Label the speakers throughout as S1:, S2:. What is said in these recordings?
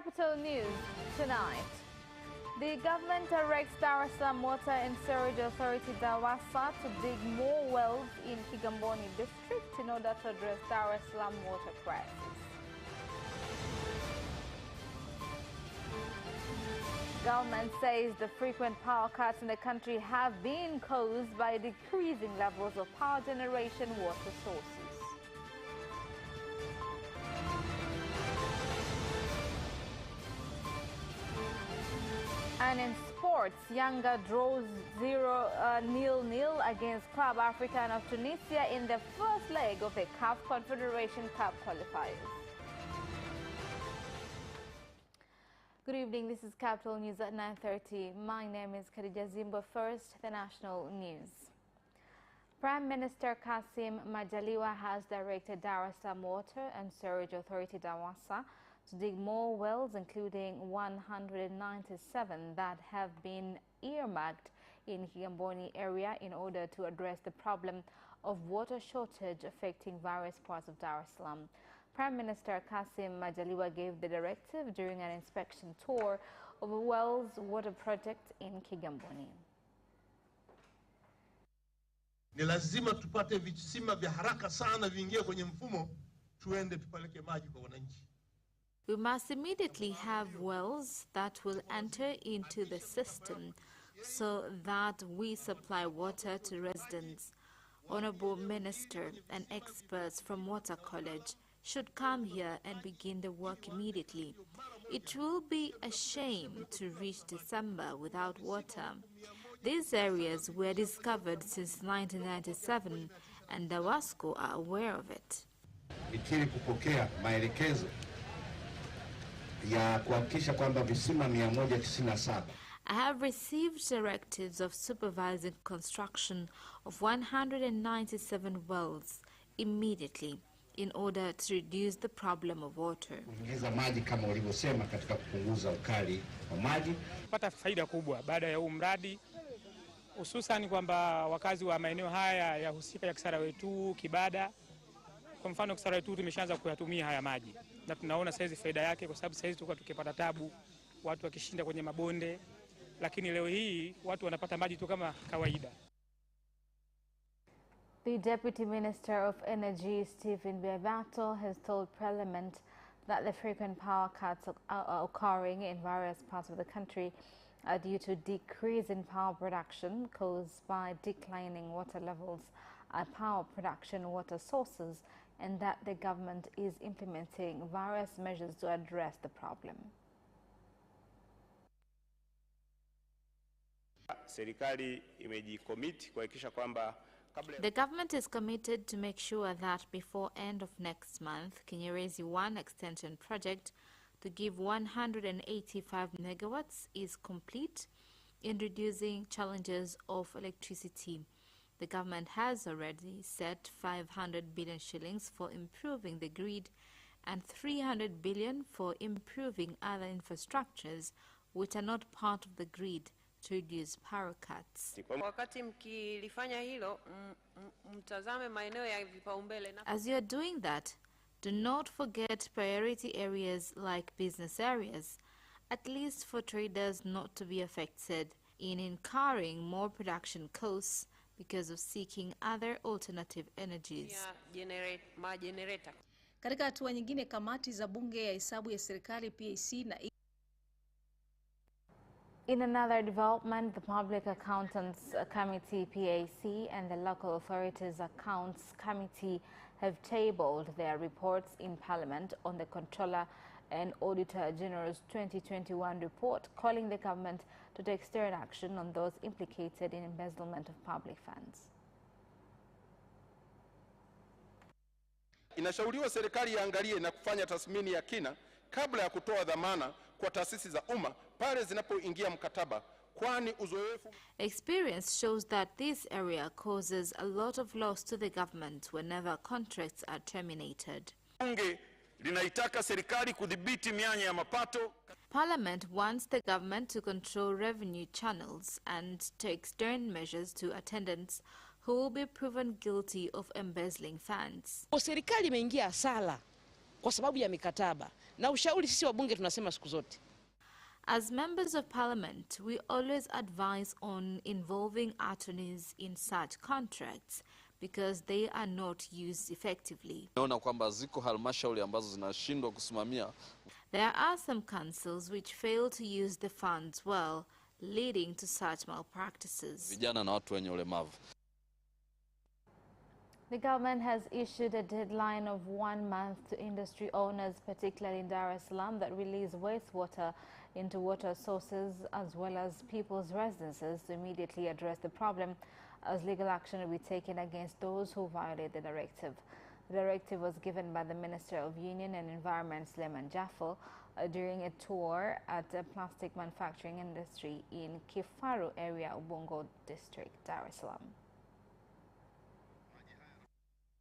S1: Capital News tonight. The government directs Dar es Salaam Water and Sewerage Authority DAWASA to dig more wells in Kigamboni district in order to address Dar es Salaam water crisis. Government says the frequent power cuts in the country have been caused by decreasing levels of power generation water sources. And in sports, Yanga draws 0-0 against Club African of Tunisia in the first leg of the CAF Confederation Cup qualifiers. Good evening, this is Capital News at 9:30. My name is Khadija Zimba. First, the national news. Prime Minister Kassim Majaliwa has directed Dar es Salaam Water and Sewerage Authority DAWASA to dig more wells, including 197 that have been earmarked in Kigamboni area in order to address the problem of water shortage affecting various parts of Dar es Salaam. Prime Minister Kassim Majaliwa gave the directive during an inspection tour of a wells water project in Kigamboni.
S2: Ni lazima tupate visima vya haraka sana viingie kwenye mfumo tuende tupeleke maji kwa wananchi.
S3: We must immediately have wells that will enter into the system so that we supply water to residents. Honorable Minister and experts from Water College should come here and begin the work immediately. It will be a shame to reach December without water. These areas were discovered since 1997 and DAWASCO are aware of it.
S4: Ikiri kupokea maelekezo ya kuhakikisha kwamba visima 197.
S3: I have received directives of supervising construction of 197 wells immediately in order to reduce the problem of water.
S4: Kuongeza maji kama ulivyosema katika kupunguza ukali wa maji.
S5: Pata faida kubwa baada ya huu mradi, hususan kwamba wakazi wa maeneo haya ya husika ya Kisara Wetu, Kibada, kwa mfano Kisara Wetu tumeshaanza kuyatumia haya maji na tunaona saizi faida yake, kwa sababu saizi tulikuwa tukipata tabu watu wakishinda kwenye mabonde, lakini leo hii watu wanapata maji tu kama kawaida.
S1: The Deputy Minister of Energy, Stephen Biabato, has told Parliament that the frequent power cuts are occurring in various parts of the country are due to decrease in power production caused by declining water levels at power production water sources, and that the government is implementing various measures to address the problem.
S3: The government is committed to make sure that before end of next month, Kinyerezi 1 extension project to give 185 megawatts is complete in reducing challenges of electricity. The government has already set 500 billion shillings for improving the grid and 300 billion for improving other infrastructures which are not part of the grid to reduce power cuts. As you are doing that, do not forget priority areas like business areas, at least for traders not to be affected in incurring more production costs because of seeking other alternative energies.
S6: Katika hatua nyingine, kamati za bunge ya hesabu ya serikali PAC na
S1: In another development, the Public Accountants Committee PAC and the Local Authorities Accounts Committee have tabled their reports in Parliament on the Controller and Auditor General's 2021 report, calling the government to take stern action on those implicated in embezzlement of public funds.
S7: Inashauriwa serikali iangalie na kufanya tathmini ya kina kabla ya kutoa dhamana kwa taasisi za umma pale zinapoingia mkataba, kwani uzoefu.
S3: Experience shows that this area causes a lot of loss to the government whenever contracts are terminated.
S7: Bunge linaitaka serikali kudhibiti mianya ya mapato.
S3: Parliament wants the government to control revenue channels and take stern measures to attendants who will be proven guilty of embezzling funds.
S8: Serikali imeingia hasara kwa sababu ya mikataba, Na ushauri sisi wabunge tunasema siku zote.
S3: As members of parliament, we always advise on involving attorneys in such contracts because they are not used effectively.
S9: Naona kwamba ziko halmashauri ambazo zinashindwa kusimamia.
S3: There are some councils which fail to use the funds well, leading to such malpractices.
S9: Vijana na watu wenye ulemavu.
S1: The government has issued a deadline of 1 month to industry owners, particularly in Dar es Salaam, that release wastewater into water sources as well as people's residences to immediately address the problem, as legal action will be taken against those who violate the directive. The directive was given by the Minister of Union and Environment, Suleiman Jafo, during a tour at a plastic manufacturing industry in Kifaru area, Ubungo district, Dar es Salaam.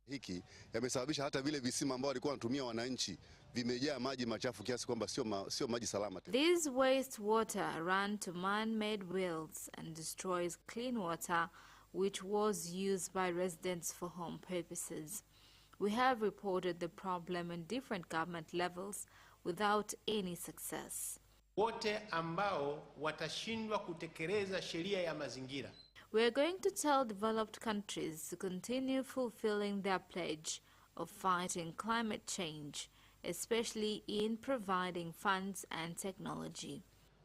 S10: Hiki yamesababisha hata vile visima ambao walikuwa wanatumia wananchi vimejaa maji machafu kiasi kwamba sio maji salama.
S3: These wastewater run to man-made wells and destroys clean water which was used by residents for home purposes. We have reported the problem in different government levels without any success.
S11: Wote ambao watashindwa kutekeleza sheria ya mazingira.
S3: We are going to tell developed countries to continue fulfilling their pledge of fighting climate change, especially in providing funds and technology.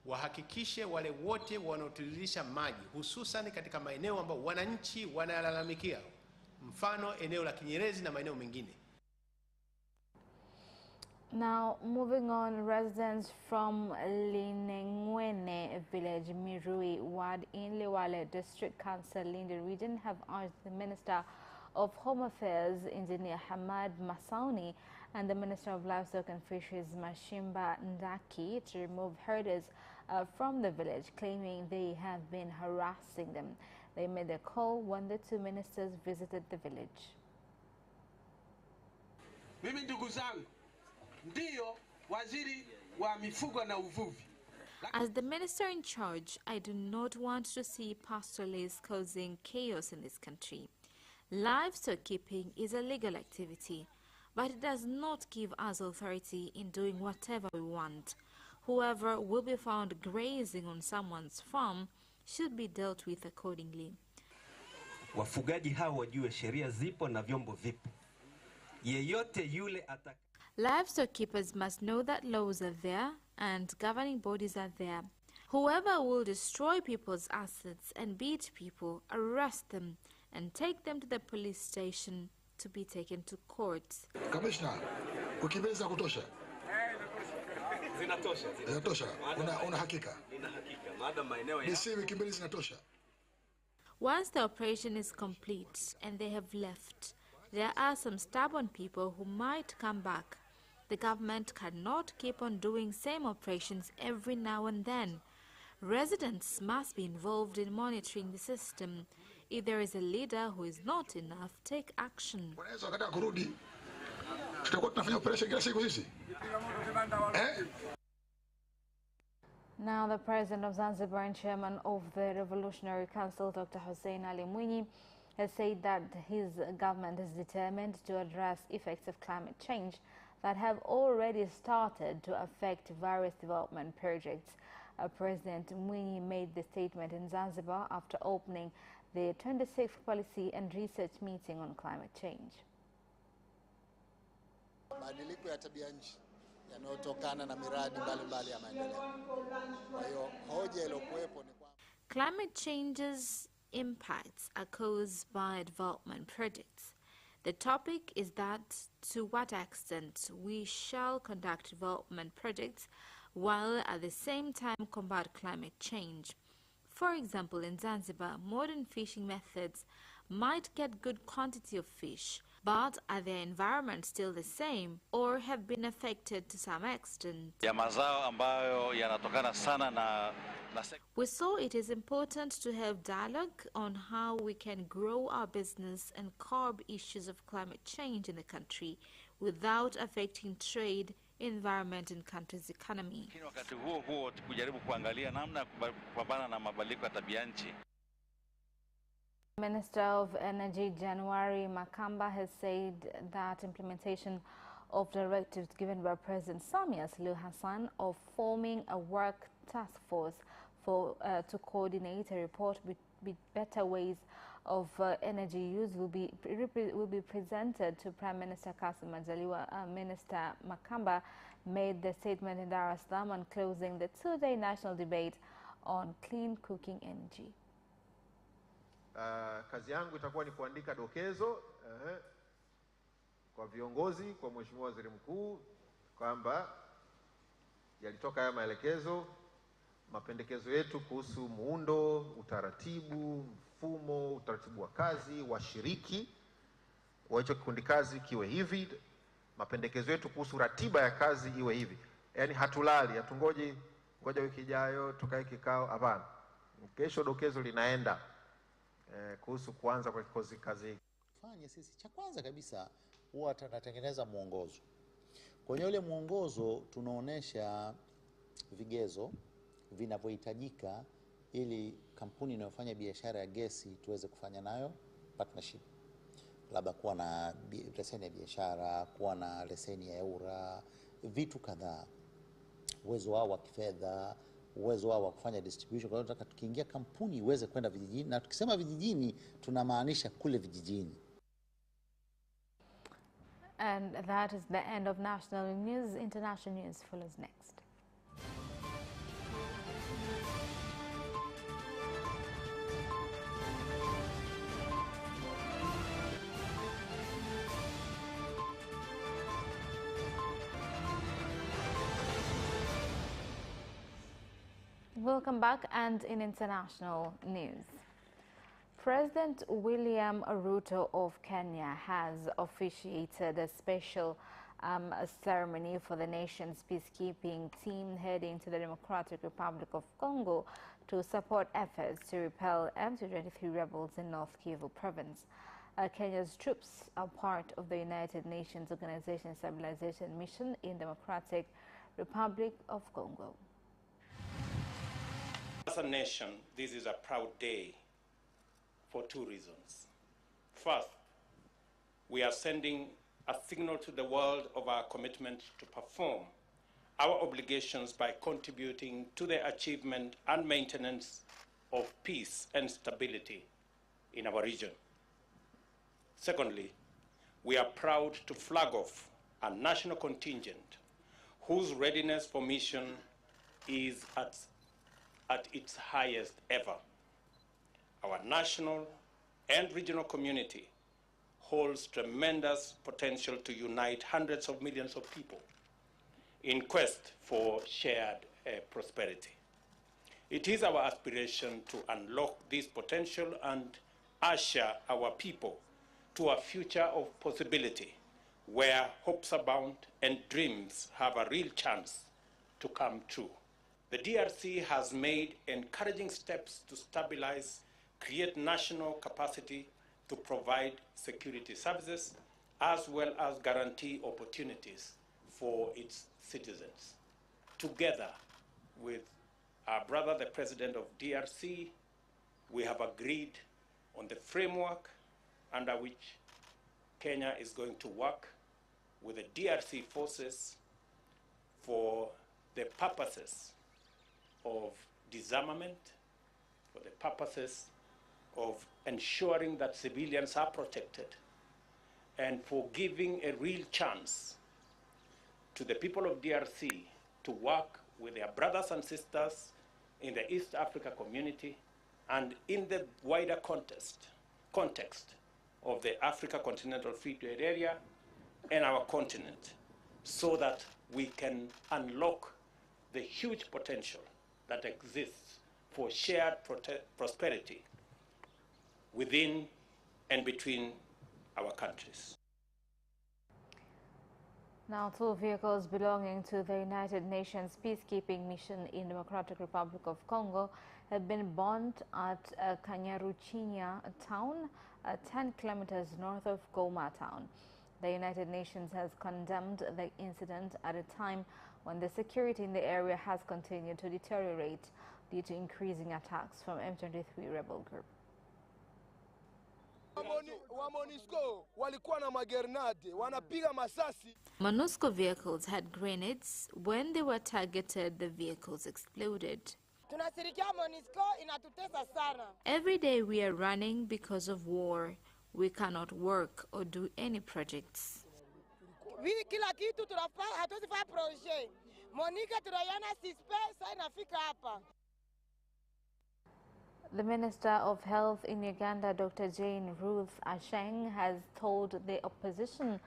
S11: Wahakikishe wale wote wanaotiririsha maji, hususan katika maeneo ambao wananchi wanalalamikia, mfano eneo la Kinyerezi na maeneo mengine.
S1: Now, moving on, residents from Linengwene village, Mirui ward in Liwale District Council in the region have urged the Minister of Home Affairs, Engineer Hamad Masauni, and the Minister of Livestock and Fisheries, Mashimba Ndaki, to remove herders from the village, claiming they have been harassing them. They made a call when the two ministers visited the village.
S12: Mimi ndugu zangu, ndio waziri wa mifugo na uvuvi.
S3: As the minister in charge, I do not want to see pastoralists causing chaos in this country. Livestock keeping is a legal activity, but it does not give us authority in doing whatever we want. Whoever will be found grazing on someone's farm should be dealt with accordingly.
S13: Wafugaji hao wajue sheria zipo na vyombo vipo. Yeyote yule
S3: Livestock keepers must know that laws are there and governing bodies are there. Whoever will destroy people's assets and beat people, arrest them and take them to the police station to be taken to court.
S14: Commissioner, ukibeza kutosha?
S13: Zinatosha.
S14: Zinatosha. Una hakika?
S13: Nina hakika. Maada maeneo ya
S14: Nisiwe kimbili zinatosha.
S3: Once the operation is complete and they have left, there are some stubborn people who might come back. The government cannot keep on doing same operations every now and then. Residents must be involved in monitoring the system. If there is a leader who is not enough, take action.
S1: Now, the President of Zanzibar and Chairman of the Revolutionary Council, Dr. Hussein Ali Mwinyi, has said that his government is determined to address effects of climate change that have already started to affect various development projects. President Mwinyi made the statement in Zanzibar after opening the 26th Policy and Research Meeting on Climate Change.
S15: Mabadiliko ya tabia nchi yanayotokana na miradi mbalimbali ya maendeleo. Kwa hiyo hoja iliyokuwepo ni kwamba
S3: climate change's impacts are caused by development projects. The topic is that to what extent we shall conduct development projects while at the same time combat climate change. For example, in Zanzibar, modern fishing methods might get good quantity of fish, but are the environment still the same or have been affected to some extent? We saw it is important to have dialogue on how we can grow our business and curb issues of climate change in the country without affecting trade, environment and country's economy.
S1: Minister of Energy January Makamba has said that implementation of directives given by President Samia Suluhu Hassan of forming a work task force to coordinate a report with better ways of energy use will be presented to Prime Minister Kassim Majaliwa. Minister Makamba made the statement in Dar es Salaam on closing the two-day national debate on clean cooking energy.
S16: Kazi yangu itakuwa ni kuandika dokezo kwa viongozi, kwa Mheshimiwa Waziri Mkuu, kwamba yalitoka haya maelekezo, mapendekezo yetu kuhusu muundo, utaratibu, mfumo, utaratibu wa kazi, washiriki wa hicho kikundi kazi kiwe hivi, mapendekezo yetu kuhusu ratiba ya kazi iwe hivi. Yaani hatulali, hatungoji ngoja wiki ijayo tukae kikao, hapana. Kesho dokezo linaenda kuhusu kuanza kwa kikosi kazi hiki.
S15: Fanye sisi cha kwanza kabisa huwa tunatengeneza mwongozo. Kwenye ule mwongozo tunaonesha vigezo vinavyohitajika ili kampuni inayofanya biashara ya gesi tuweze kufanya nayo partnership. Labda kuwa na leseni ya biashara, kuwa na leseni ya EWURA, vitu kadhaa. Uwezo wao wa kifedha, uwezo wao wa kufanya distribution. Kwa hiyo tunataka tukiingia kampuni iweze kwenda vijijini, na tukisema vijijini tunamaanisha kule vijijini.
S1: And that is the end of national news. International news follows next. Welcome back, and in international news. President William Ruto of Kenya has officiated a special ceremony for the nation's peacekeeping team heading to the Democratic Republic of Congo to support efforts to repel M23 rebels in North Kivu province. Kenya's troops are part of the United Nations Organization Stabilization Mission in Democratic Republic of Congo.
S17: As a nation, this is a proud day for two reasons. First, we are sending a signal to the world of our commitment to perform our obligations by contributing to the achievement and maintenance of peace and stability in our region. Secondly, we are proud to flag off a national contingent whose readiness for mission is at its highest ever. Our national and regional community holds tremendous potential to unite hundreds of millions of people in quest for shared prosperity. It is our aspiration to unlock this potential and usher our people to a future of possibility where hopes abound and dreams have a real chance to come true. The DRC has made encouraging steps to stabilize, create national capacity to provide security services, as well as guarantee opportunities for its citizens. Together with our brother, the President of DRC, we have agreed on the framework under which Kenya is going to work with the DRC forces for the purposes of disarmament, for the purposes of ensuring that civilians are protected, and for giving a real chance to the people of DRC to work with their brothers and sisters in the East Africa community and in the wider context of the Africa Continental Free Trade Area and our continent, so that we can unlock the huge potential that exists for shared prosperity within and between our countries.
S1: Now, two vehicles belonging to the United Nations peacekeeping mission in Democratic Republic of Congo have been bombed at Kanyaruchinya town, 10 kilometers north of Goma town. The United Nations has condemned the incident at a time when the security in the area has continued to deteriorate due to increasing attacks from M23 rebel group.
S3: MONUSCO vehicles had grenades. When they were targeted, the vehicles exploded. Every day we are running because of war. We cannot work or do any projects.
S1: The Minister of Health in Uganda, Dr. Jane Ruth Acheng, has told the opposition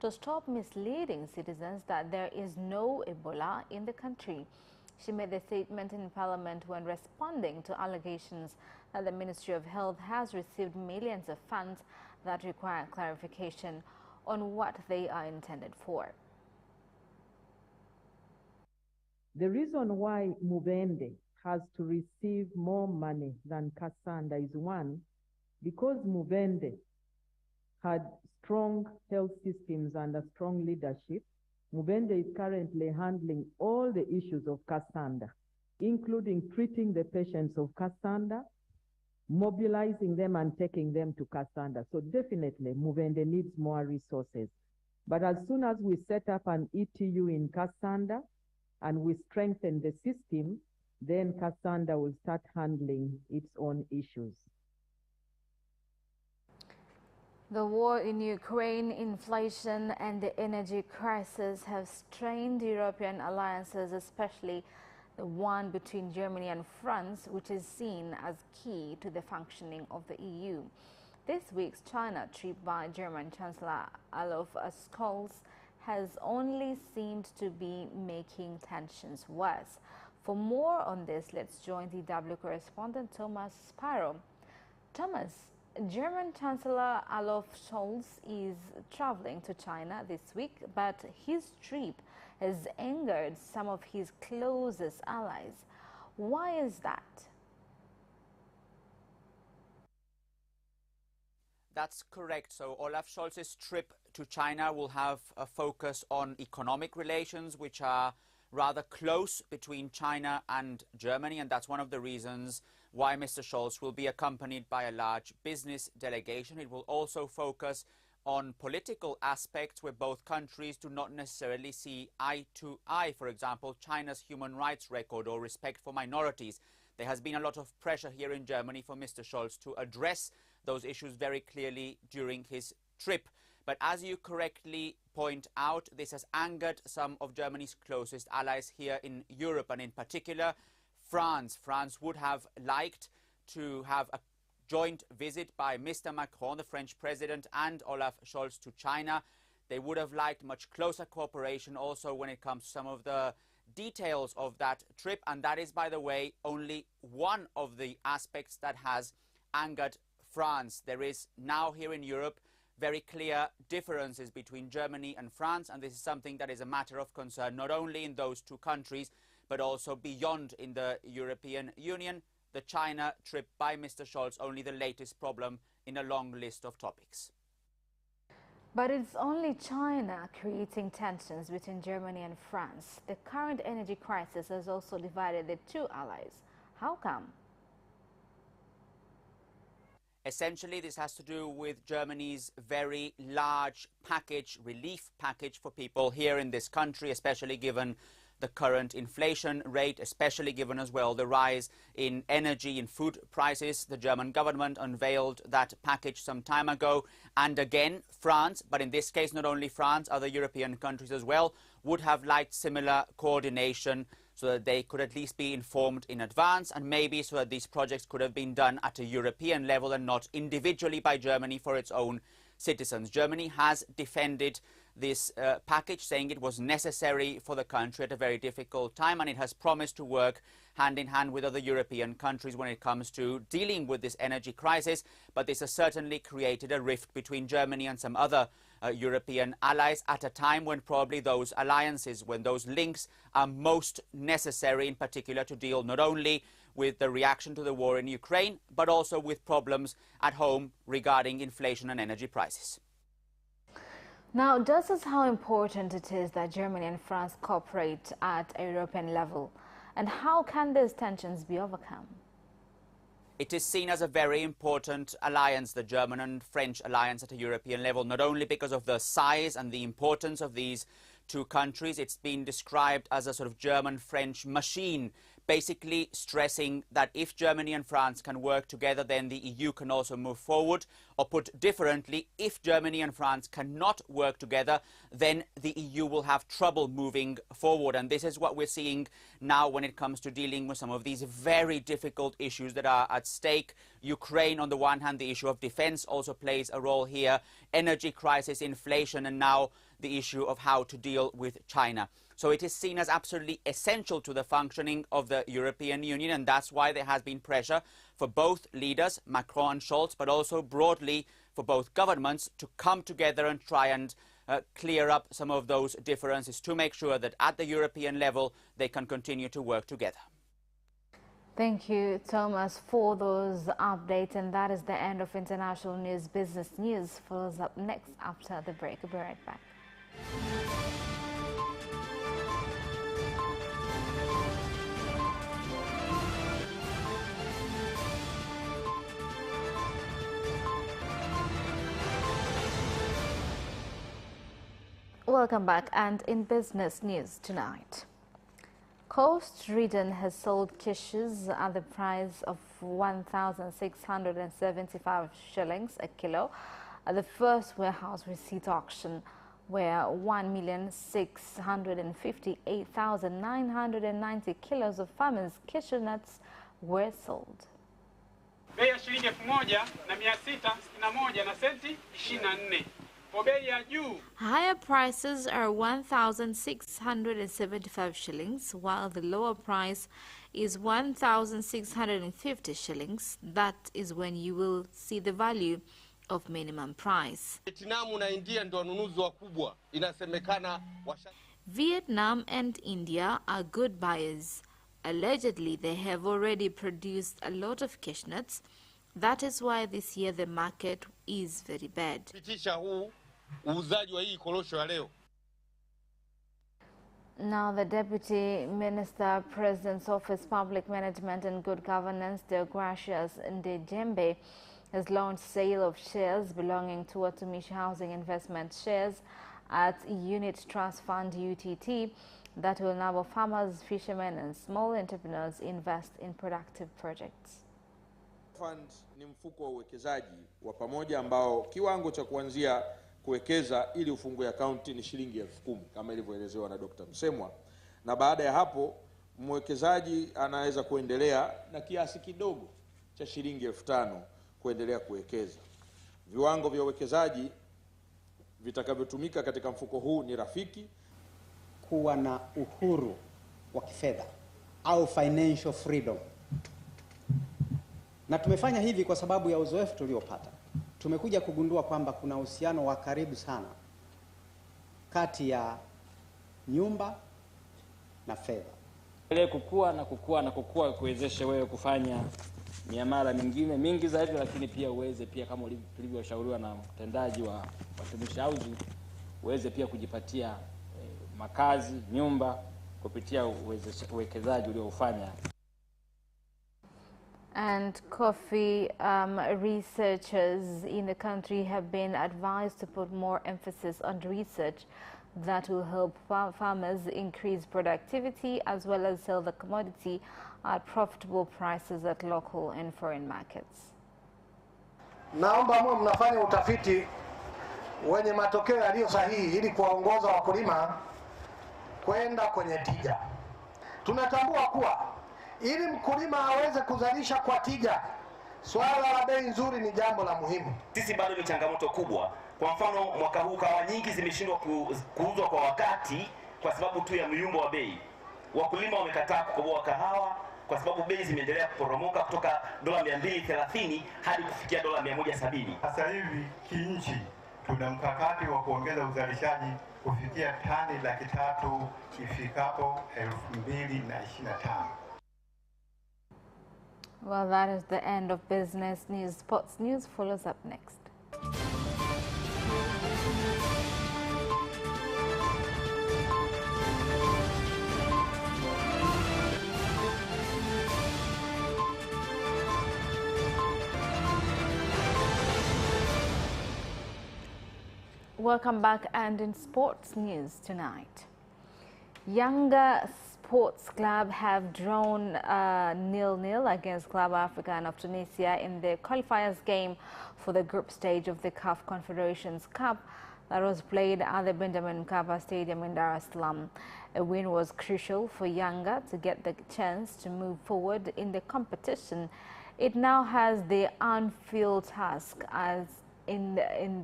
S1: to stop misleading citizens that there is no Ebola in the country. She made the statement in Parliament when responding to allegations that the Ministry of Health has received millions of funds that require clarification on what they are intended for.
S18: The reason why Mubende has to receive more money than Kasanda is one, because Mubende had strong health systems and a strong leadership. Mubende is currently handling all the issues of Kasanda, including treating the patients of Kasanda, mobilizing them and taking them to Kasanda. So definitely Mubende needs more resources. But as soon as we set up an ETU in Kasanda and we strengthen the system, then Kasanda will start handling its own issues.
S1: The war in Ukraine, inflation and the energy crisis have strained European alliances, especially the one between Germany and France, which is seen as key to the functioning of the EU. This week's China trip by German Chancellor Olaf Scholz has only seemed to be making tensions worse. For more on this, let's join DW correspondent Thomas Sparrow. Thomas, German Chancellor Olaf Scholz is traveling to China this week, but his trip has angered some of his closest allies. Why is that?
S19: That's correct. So Olaf Scholz's trip to China will have a focus on economic relations, which are rather close between China and Germany, and that's one of the reasons why Mr. Scholz will be accompanied by a large business delegation. It will also focus on political aspects where both countries do not necessarily see eye to eye. For example, China's human rights record or respect for minorities. There has been a lot of pressure here in Germany for Mr. Scholz to address those issues very clearly during his trip. But as you correctly point out, this has angered some of Germany's closest allies here in Europe, and in particular France. France would have liked to have a joint visit by Mr. Macron, the French president, and Olaf Scholz to China. They would have liked much closer cooperation also when it comes to some of the details of that trip. And that is, by the way, only one of the aspects that has angered France. There is now here in Europe very clear differences between Germany and France, and this is something that is a matter of concern not only in those two countries but also beyond in the European Union. The China trip by Mr. Scholz only the latest problem in a long list of topics.
S1: But it's only China creating tensions between Germany and France. The current energy crisis has also divided the two allies. How come?
S19: Essentially, this has to do with Germany's very large package, relief package for people here in this country, especially given the current inflation rate, especially given as well the rise in energy and food prices. The German government unveiled that package some time ago. And again, France, but in this case, not only France, other European countries as well, would have liked similar coordination so that they could at least be informed in advance, and maybe so that these projects could have been done at a European level and not individually by Germany for its own citizens. Germany has defended this package, saying it was necessary for the country at a very difficult time, and it has promised to work hand in hand with other European countries when it comes to dealing with this energy crisis. But this has certainly created a rift between Germany and some other European allies at a time when probably those alliances, when those links are most necessary, in particular to deal not only with the reaction to the war in Ukraine, but also with problems at home regarding inflation and energy prices.
S1: Now, this is how important it is that Germany and France cooperate at a European level. And how can these tensions be overcome?
S19: It is seen as a very important alliance, the German and French alliance at a European level, not only because of the size and the importance of these two countries. It's been described as a sort of German-French machine, basically stressing that if Germany and France can work together, then the EU can also move forward. Or put differently, if Germany and France cannot work together, then the EU will have trouble moving forward. And this is what we're seeing now when it comes to dealing with some of these very difficult issues that are at stake. Ukraine, on the one hand, the issue of defense also plays a role here. Energy crisis, inflation, and now the issue of how to deal with China. So it is seen as absolutely essential to the functioning of the European Union, and that's why there has been pressure for both leaders, Macron and Scholz, but also broadly for both governments to come together and try and clear up some of those differences to make sure that at the European level they can continue to work together.
S1: Thank you, Thomas, for those updates. And that is the end of International News. Business News follows up next after the break. We'll be right back. Welcome back. And in business news tonight, Coast Region has sold quiches at the price of 1,675 shillings a kilo at the first warehouse receipt auction, where 1,658,990 kilos of farmers' cashew nuts were sold.
S20: Bei ya shilingi 1,661 na senti 24.
S3: Higher prices are 1,675 shillings, while the lower price is 1,650 shillings. That is when you will see the value of minimum price. Vietnam and India are good buyers. Allegedly, they have already produced a lot of cashew nuts. That is why this year the market is very bad. Now, the Deputy Minister, President's Office, Public Management and Good Governance, Deogracius Ndejembe, has launched sale of shares belonging to Watumishi Housing Investment shares at Unit Trust Fund UTT that will enable farmers, fishermen and small entrepreneurs invest in productive projects.
S21: Fund ni mfuko wa uwekezaji wa pamoja ambao kiwango cha kuanzia kuwekeza ili ufungue akaunti ni shilingi 10,000 kama ilivyoelezewa na Dr. Msemwa, na baada ya hapo mwekezaji anaweza kuendelea na kiasi kidogo cha shilingi 5,000 kuendelea kuwekeza. Viwango vya uwekezaji vitakavyotumika katika mfuko huu ni rafiki.
S22: Kuwa na uhuru wa kifedha au financial freedom. Na tumefanya hivi kwa sababu ya uzoefu tuliopata. Tumekuja kugundua kwamba kuna uhusiano wa karibu sana kati ya nyumba na fedha.
S23: Ile kukua kuwezeshe wewe kufanya miamala mingine mingi zaidi, lakini pia uweze pia kama ulivyoshauriwa na mtendaji wa Watumishi Housing uweze pia kujipatia makazi, nyumba kupitia uwekezaji uliofanya.
S1: And coffee researchers in the country have been advised to put more emphasis on research that will help farmers increase productivity as well as sell the commodity at profitable prices at local and foreign markets.
S24: Naomba mwe mnafanya utafiti wenye matokeo yaliyo sahihi ili kuwaongoza wakulima kwenda kwenye tija. Tunatambua kuwa ili mkulima aweze kuzalisha kwa tija, swala la bei nzuri ni jambo la muhimu.
S25: Sisi bado ni changamoto kubwa. Kwa mfano, mwaka huu kahawa nyingi zimeshindwa kuuzwa kwa wakati kwa sababu tu ya myumbo wa bei. Wakulima wamekataa kukoboa kahawa kwa sababu bei zimeendelea kuporomoka kutoka $230 hadi kufikia $170.
S26: Sasa hivi kinchi tuna mkakati wa kuongeza uzalishaji kufikia tani 300,000 ifikapo 2025.
S1: Well, that is the end of business news. Sports news follows up next. Welcome back, and in sports news tonight, Yanga Sports Club have drawn 0-0 against Club African of Tunisia in the qualifiers game for the group stage of the CAF Confederations Cup that was played at the Benjamin Mkapa Stadium in Dar es Salaam. A win was crucial for Yanga to get the chance to move forward in the competition. It now has the on-field task as in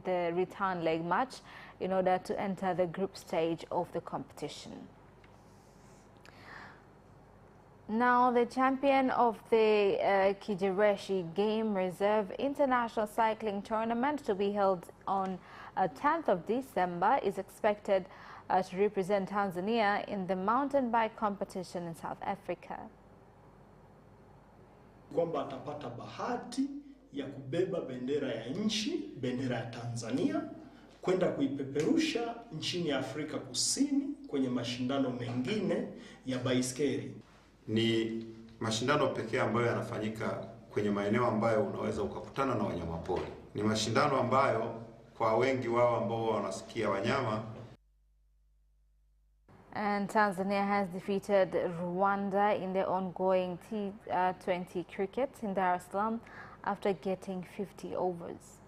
S1: the return leg match in order to enter the group stage of the competition. Now, the champion of the Kijereshi Game Reserve International Cycling Tournament, to be held on 10th of December, is expected to represent Tanzania in the mountain bike competition in South Africa.
S2: Kwamba atapata bahati ya kubeba bendera ya nchi, bendera ya Tanzania, kwenda kuipeperusha nchini Afrika Kusini kwenye mashindano mengine ya baiskeli.
S4: Ni mashindano pekee ambayo yanafanyika kwenye maeneo ambayo unaweza ukakutana na wanyamapori. Ni mashindano ambayo kwa wengi wao ambao wanasikia wanyama.
S1: And Tanzania has defeated Rwanda in the ongoing T20 cricket in Dar es Salaam after getting 50 overs.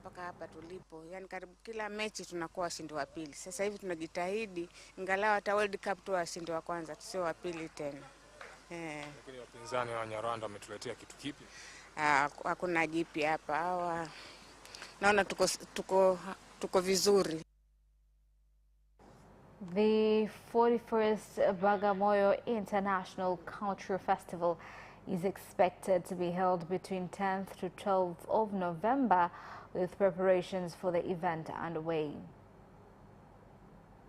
S5: Mpaka hapa tulipo, yani karibu kila mechi tunakuwa washindi wa pili. Sasa hivi tunajitahidi ingalau hata World Cup tu washindi wa kwanza, tusio wa pili tena.
S6: Lakini wapinzani wa Nyarwanda wametuletea kitu kipi?
S5: Hakuna jipi hapa. Hawa naona tuko vizuri.
S1: The 41st Bagamoyo International Cultural Festival is expected to be held between 10th to 12th of November, with preparations for the event underway.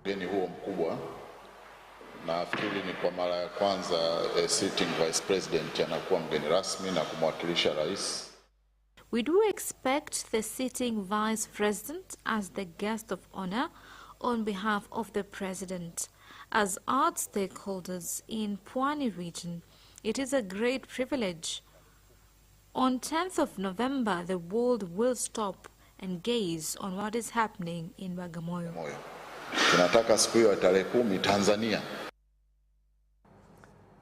S7: Mgeni huo mkubwa, nafikiri ni kwa mara ya kwanza sitting vice president anakuwa mgeni rasmi na kumwakilisha rais.
S3: We do expect the sitting vice president as the guest of honor on behalf of the president. As art stakeholders in Pwani region, it is a great privilege. On 10th of November, the world will stop and gaze on what is happening in Bagamoyo.
S7: Tunataka siku hiyo tarehe 10 Tanzania.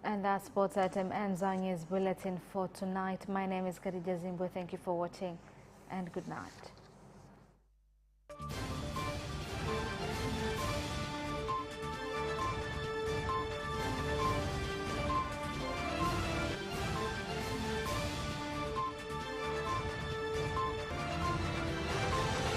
S1: And that sports item ends our news bulletin for tonight. My name is Khadija Zimbo. Thank you for watching and good night.